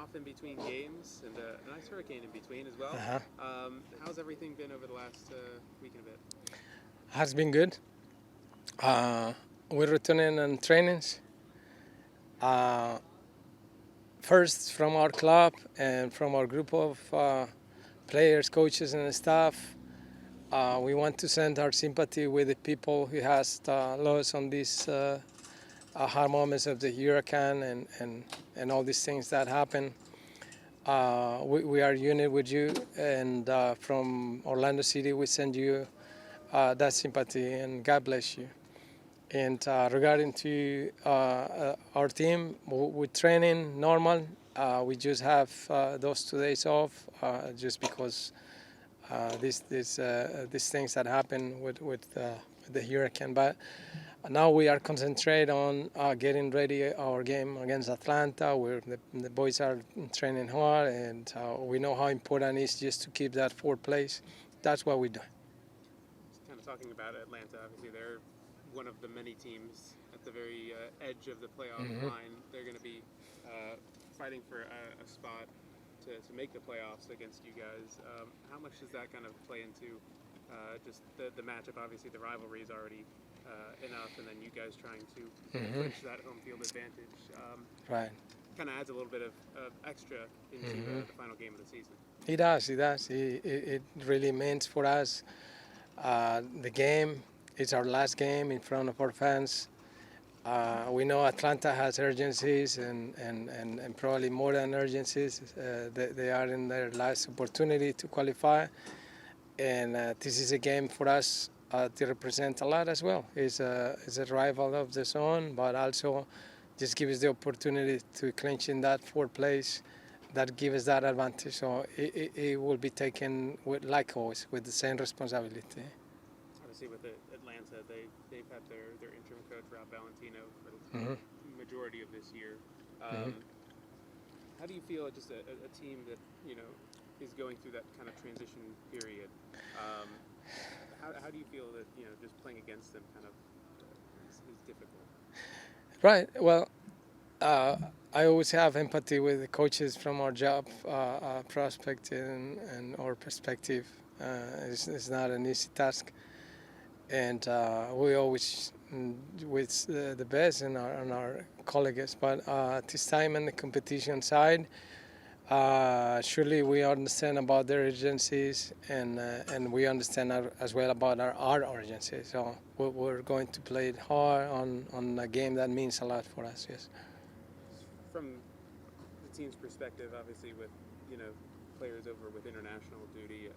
off in between games and a nice hurricane in between as well. Uh-huh. How's everything been over the last week and a bit? Has been good. We're returning on trainings. Uh, First from our club and from our group of players, coaches, and staff. We want to send our sympathy with the people who has lost on these hard moments of the hurricane and all these things that happen. We are unit with you, and from Orlando City, we send you that sympathy, and God bless you. And regarding to our team, we're training normal. We just have those 2 days off, just because these things that happen with the hurricane. But now we are concentrated on getting ready our game against Atlanta, where the boys are training hard, and we know how important it is just to keep that fourth place. That's what we do. Just kind of talking about Atlanta, obviously they're one of the many teams at the very edge of the playoff line. They're going to be fighting for a spot to make the playoffs against you guys. How much does that kind of play into just the matchup? Obviously, the rivalry is already enough, and then you guys trying to clinch that home field advantage. Right. Kind of adds a little bit of extra into the final game of the season. It does. It does. It really means for us the game. It's our last game in front of our fans. We know Atlanta has urgencies and probably more than urgencies. They are in their last opportunity to qualify. And this is a game for us to represent a lot as well. It's a rival of the zone, but also just gives us the opportunity to clinch in that fourth place. That gives us that advantage. So it will be taken like always with the same responsibility. Obviously, with Atlanta, they've had their interim coach Rob Valentino for the majority of this year. How do you feel just a team that is going through that kind of transition period? How do you feel that just playing against them kind of is difficult? Right. Well, I always have empathy with the coaches from our job prospect and our perspective. It's not an easy task, and we always with the best in our colleagues. But this time on the competition side, surely we understand about their urgencies, and we understand as well about our urgencies. So we're going to play it hard on a game that means a lot for us. Yes. From the team's perspective, obviously with players over with international duty,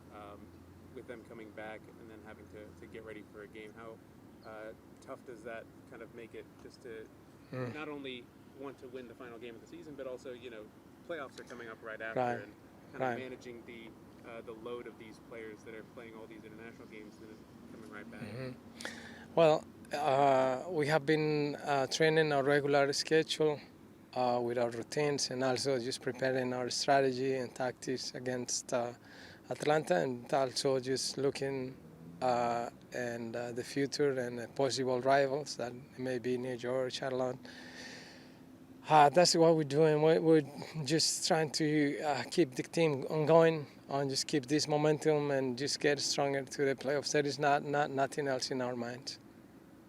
with them coming back and then having to get ready for a game, how tough does that kind of make it just to not only want to win the final game of the season, but also playoffs are coming up right after, and kind of managing the load of these players that are playing all these international games and then coming right back. Well, we have been training our regular schedule with our routines, and also just preparing our strategy and tactics against Atlanta, and also just looking and the future and possible rivals that may be New York, Charlotte. That's what we're doing. We're just trying to keep the team ongoing and just keep this momentum and just get stronger to the playoffs. There is nothing else in our minds.